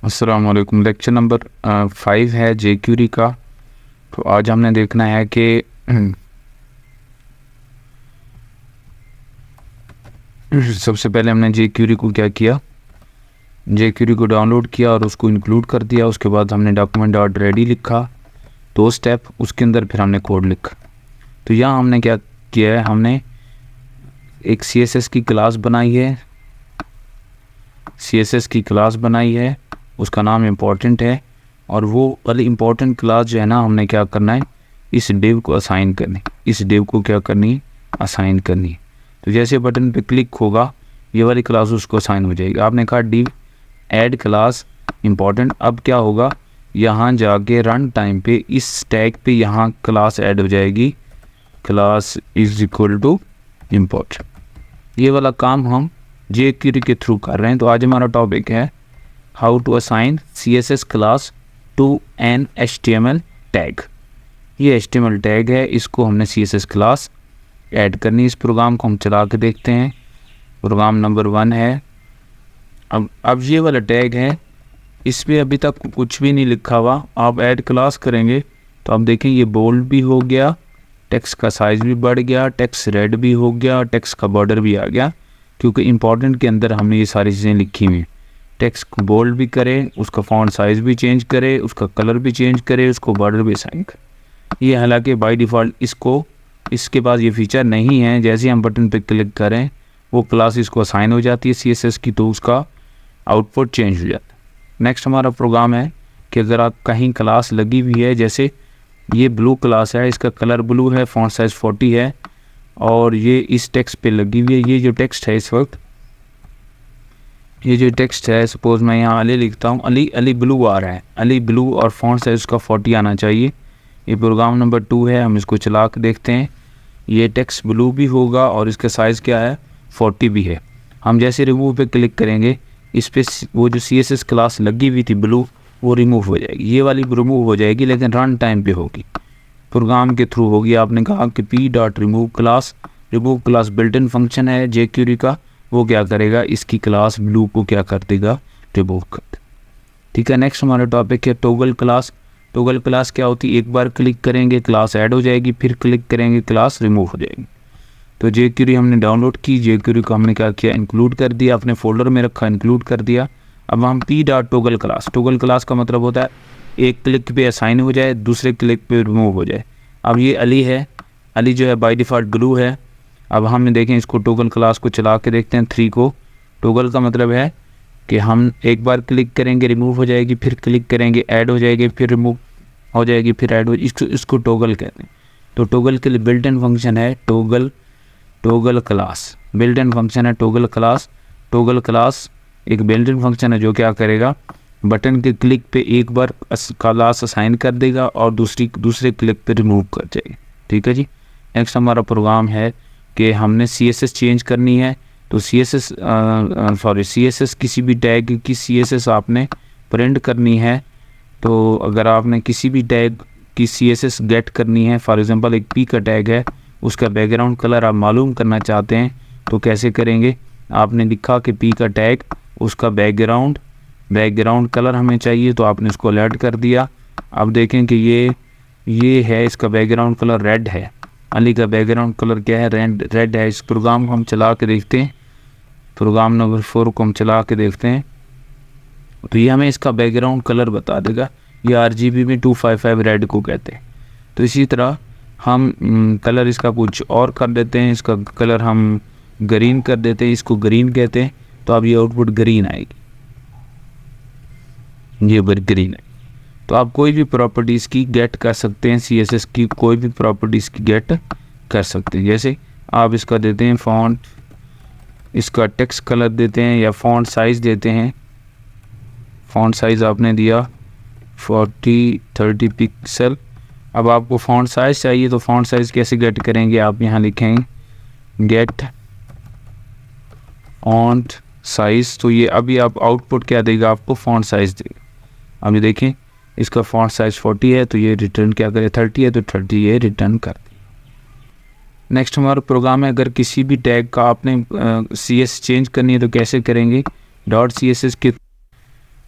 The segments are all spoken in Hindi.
अस्सलाम वालेकुम। लेक्चर नंबर 5 है जेक्यूरी का। तो आज हमने देखना है कि सबसे पहले हमने जेक्यूरी को क्या किया, जेक्यूरी को डाउनलोड किया और उसको इंक्लूड कर दिया। उसके बाद हमने डॉक्यूमेंट डॉट रेडी लिखा, 2 स्टेप, उसके अंदर फिर हमने कोड लिखा। तो यहाँ हमने क्या किया है, हमने एक CSS की क्लास बनाई है, CSS की क्लास बनाई है, उसका नाम इम्पोर्टेंट है। और वो वाली इम्पोर्टेंट क्लास जो है ना, हमने क्या करना है, इस डिव को असाइन करनी, इस डिव को क्या करनी है, असाइन करनी है। तो जैसे बटन पे क्लिक होगा ये वाली क्लास उसको असाइन हो जाएगी। आपने कहा डिव ऐड क्लास इम्पोर्टेंट। अब क्या होगा, यहाँ जाके रन टाइम पे इस टैग पे यहाँ क्लास ऐड हो जाएगी, class is equal to important. ये वाला काम हम जेक्यूरी के थ्रू कर रहे हैं। तो आज हमारा टॉपिक है how to assign CSS class to an HTML tag. ये HTML टैग है, इसको हमने CSS क्लास ऐड करनी। इस प्रोग्राम को हम चला के देखते हैं। प्रोग्राम नंबर 1 है। अब ये वाला टैग है, इसमें अभी तक कुछ भी नहीं लिखा हुआ। आप ऐड क्लास करेंगे तो आप देखें ये बोल्ड भी हो गया, टेक्स्ट का साइज़ भी बढ़ गया, टेक्स्ट रेड भी हो गया, टेक्स्ट का बॉर्डर भी आ गया, क्योंकि इम्पोर्टेंट के अंदर हमने ये सारी चीज़ें लिखी हुई हैं। टेक्स्ट को बोल्ड भी करें, उसका फॉन्ट साइज़ भी चेंज करे, उसका कलर भी चेंज करे, उसको बॉर्डर भी असाइन करे। ये हालांकि बाय डिफ़ॉल्ट इसके पास ये फीचर नहीं है। जैसे हम बटन पे क्लिक करें वो क्लास इसको असाइन हो जाती है CSS की, तो उसका आउटपुट चेंज हो जाता है। नेक्स्ट हमारा प्रोग्राम है कि अगर आप कहीं क्लास लगी हुई है, जैसे ये ब्लू क्लास है, इसका कलर ब्लू है, फॉन्ट साइज़ 40 है और ये इस टेक्स्ट पे लगी हुई है। ये जो टेक्स्ट है इस वक्त, ये जो टेक्स्ट है, सपोज मैं यहाँ अली लिखता हूँ, अली ब्लू आ रहा है, अली ब्लू और फॉन्ट साइज उसका 40 आना चाहिए। ये प्रोग्राम नंबर 2 है, हम इसको चला के देखते हैं। ये टेक्स्ट ब्लू भी होगा और इसका साइज़ क्या है, 40 भी है। हम जैसे रिमूव पे क्लिक करेंगे, इस पर वो जो CSS क्लास लगी हुई थी ब्लू, वो रिमूव हो जाएगी। ये वाली रिमूव हो जाएगी, लेकिन रन टाइम पे होगी, प्रोग्राम के थ्रू होगी। आपने कहा कि p.remove class built in function है जेक्यूरी का, वो क्या करेगा, इसकी क्लास ब्लू को क्या कर देगा, रिमूव कर देगा। ठीक है। नेक्स्ट हमारा टॉपिक है टॉगल क्लास। टॉगल क्लास क्या होती है, एक बार क्लिक करेंगे क्लास ऐड हो जाएगी, फिर क्लिक करेंगे क्लास रिमूव हो जाएगी। तो जेक्यूरी हमने डाउनलोड की, जेक्यूरी को हमने क्या किया, इंक्लूड कर दिया, अपने फोल्डर में रखा, इंक्लूड कर दिया। अब हम p.toggle क्लास, टॉगल क्लास का मतलब होता है एक क्लिक पे असाइन हो जाए, दूसरे क्लिक पे रिमूव हो जाए। अब ये अली है, अली जो है बाय डिफ़ॉल्ट ब्लू है। अब हम देखें इसको, टॉगल क्लास को चला के देखते हैं 3 को। टॉगल का मतलब है कि हम एक बार क्लिक करेंगे रिमूव हो जाएगी, फिर क्लिक करेंगे ऐड हो जाएगी, फिर रिमूव हो जाएगी, फिर ऐड हो, इसको टॉगल कहते हैं। तो टॉगल के लिए बिल्ट इन फंक्शन है toggle class, built in function है टॉगल क्लास। टॉगल क्लास एक बिल्ट इन फंक्शन है जो क्या करेगा, बटन के क्लिक पे एक बार क्लास असाइन कर देगा और दूसरे क्लिक पे रिमूव कर जाएगी। ठीक है जी। नेक्स्ट हमारा प्रोग्राम है कि हमने CSS चेंज करनी है। तो CSS किसी भी टैग की CSS आपने प्रिंट करनी है। तो अगर आपने किसी भी टैग की CSS गेट करनी है, फॉर एग्जांपल एक P का टैग है, उसका बैकग्राउंड कलर आप मालूम करना चाहते हैं, तो कैसे करेंगे, आपने लिखा कि P का टैग, उसका बैकग्राउंड कलर हमें चाहिए, तो आपने इसको अलर्ट कर दिया। अब देखें कि ये है, इसका बैकग्राउंड कलर रेड है, अली का बैकग्राउंड कलर क्या है, रेड है। इस प्रोग्राम को हम चला के देखते हैं, प्रोग्राम नंबर 4 को हम चला के देखते हैं, तो ये हमें इसका बैकग्राउंड कलर बता देगा। ये RGB में 255 रेड को कहते हैं। तो इसी तरह हम कलर इसका कुछ और कर देते हैं, इसका कलर हम ग्रीन कर देते हैं, इसको ग्रीन कहते हैं। तो अब ये आउटपुट ग्रीन आएगी, ये ग्रीन है। तो आप कोई भी प्रॉपर्टीज़ की गेट कर सकते हैं, CSS की कोई भी प्रॉपर्टीज़ की गेट कर सकते हैं। जैसे आप इसका देते हैं फॉन्ट, इसका टेक्स्ट कलर देते हैं, या फॉन्ट साइज़ देते हैं। फॉन्ट साइज़ आपने दिया 30 पिक्सल। अब आपको फॉन्ट साइज़ चाहिए, तो फॉन्ट साइज़ कैसे गेट करेंगे, आप यहाँ लिखेंगे गेट फॉन्ट साइज़। तो ये अभी आप आउटपुट क्या देगा, आपको फॉन्ट साइज़ देगा। अब ये देखें, इसका फॉन्ट साइज़ 40 है, तो ये रिटर्न क्या करे, 30 है, तो 30 ये रिटर्न कर दिया। नेक्स्ट हमारा प्रोग्राम है, अगर किसी भी टैग का आपने CS चेंज करनी है तो कैसे करेंगे, .css के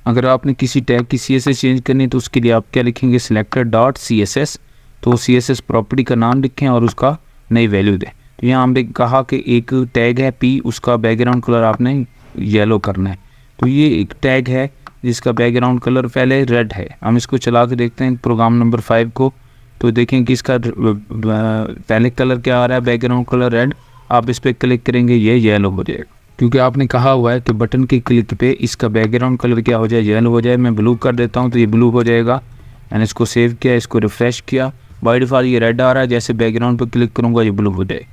अगर आपने किसी टैग की CSS चेंज करनी है तो उसके लिए आप क्या लिखेंगे, सिलेक्टर डॉट CSS, तो CSS प्रॉपर्टी का नाम लिखें और उसका नई वैल्यू दें। तो यहाँ हमने कहा कि एक टैग है P, उसका बैकग्राउंड कलर आपने येलो करना है। तो ये एक टैग है जिसका बैकग्राउंड कलर पहले रेड है। हम इसको चला के देखते हैं प्रोग्राम नंबर 5 को, तो देखें कि इसका पहले कलर क्या आ रहा है, बैकग्राउंड कलर रेड। आप इस पर क्लिक करेंगे ये येलो हो जाएगा, क्योंकि आपने कहा हुआ है कि बटन के क्लिक पे इसका बैकग्राउंड कलर क्या हो जाए, येलो हो जाए। मैं ब्लू कर देता हूँ तो ये ब्लू हो जाएगा। मैंने इसको सेव किया, इसको रिफ़्रेश किया, बाय डिफ़ॉल्ट ये रेड आ रहा है। जैसे बैकग्राउंड पर क्लिक करूँगा ये ब्लू हो जाए।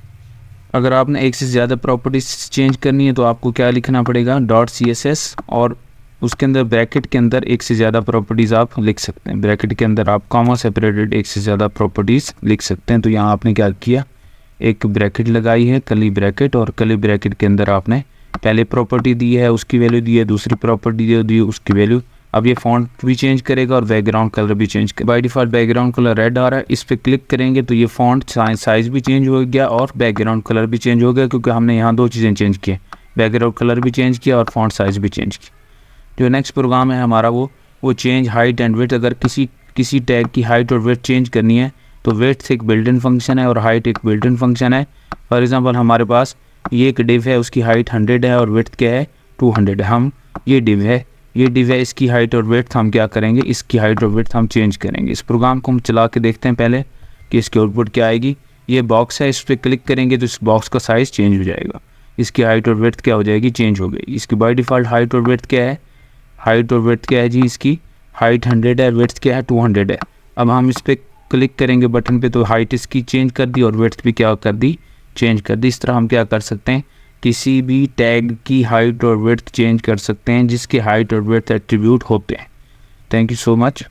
अगर आपने एक से ज़्यादा प्रॉपर्टीज चेंज करनी है तो आपको क्या लिखना पड़ेगा, डॉट CSS, और उसके अंदर ब्रैकेट के अंदर एक से ज़्यादा प्रॉपर्टीज़ आप लिख सकते हैं। ब्रैकेट के अंदर आप कॉमा सेपरेटेड एक से ज़्यादा प्रॉपर्टीज़ लिख सकते हैं। तो यहाँ आपने क्या किया, एक ब्रैकेट लगाई है, कर्ली ब्रैकेट, और कर्ली ब्रैकेट के अंदर आपने पहले प्रॉपर्टी दी है उसकी वैल्यू दी है, दूसरी प्रॉपर्टी दी है उसकी वैल्यू। अब ये फॉन्ट भी चेंज करेगा और बैकग्राउंड कलर भी चेंज करेगा। By default background colour red आ रहा है, इस पर क्लिक करेंगे तो ये फॉन्ट साइज़ भी चेंज हो गया और बैकग्राउंड कलर भी चेंज हो गया, क्योंकि हमने यहाँ दो चीज़ें चेंज की, बैकग्राउंड कलर भी चेंज किया और फॉन्ट साइज़ भी चेंज किया। जो नेक्स्ट प्रोग्राम है हमारा वो चेंज हाइट एंड विड्थ। अगर किसी टैग की हाइट और विड्थ चेंज करनी है तो विड्थ एक बिल्ट इन फंक्शन है और हाइट एक बिल्ट इन फंक्शन है। फॉर एग्जांपल हमारे पास ये एक डिव है, उसकी हाइट 100 है और विड्थ क्या है 200 है। हम ये डिव है, इसकी हाइट और विड्थ हम क्या करेंगे, इसकी हाइट और विड्थ हम चेंज करेंगे। इस प्रोग्राम को हम चला के देखते हैं पहले कि इसकी आउटपुट क्या आएगी। ये बॉक्स है, इस पर क्लिक करेंगे तो इस बॉक्स का साइज़ चेंज हो जाएगा, इसकी हाइट और विड्थ क्या हो जाएगी, चेंज हो गई। इसकी बाय डिफ़ॉल्ट हाइट और विड्थ क्या है, जी इसकी हाइट 100 है, विड्थ क्या है 200 है। अब हम इस पर क्लिक करेंगे बटन पे तो हाइट इसकी चेंज कर दी और विड्थ भी क्या कर दी, चेंज कर दी। इस तरह हम क्या कर सकते हैं, किसी भी टैग की हाइट और विड्थ चेंज कर सकते हैं जिसके हाइट और विड्थ एट्रीब्यूट होते हैं। Thank you so much.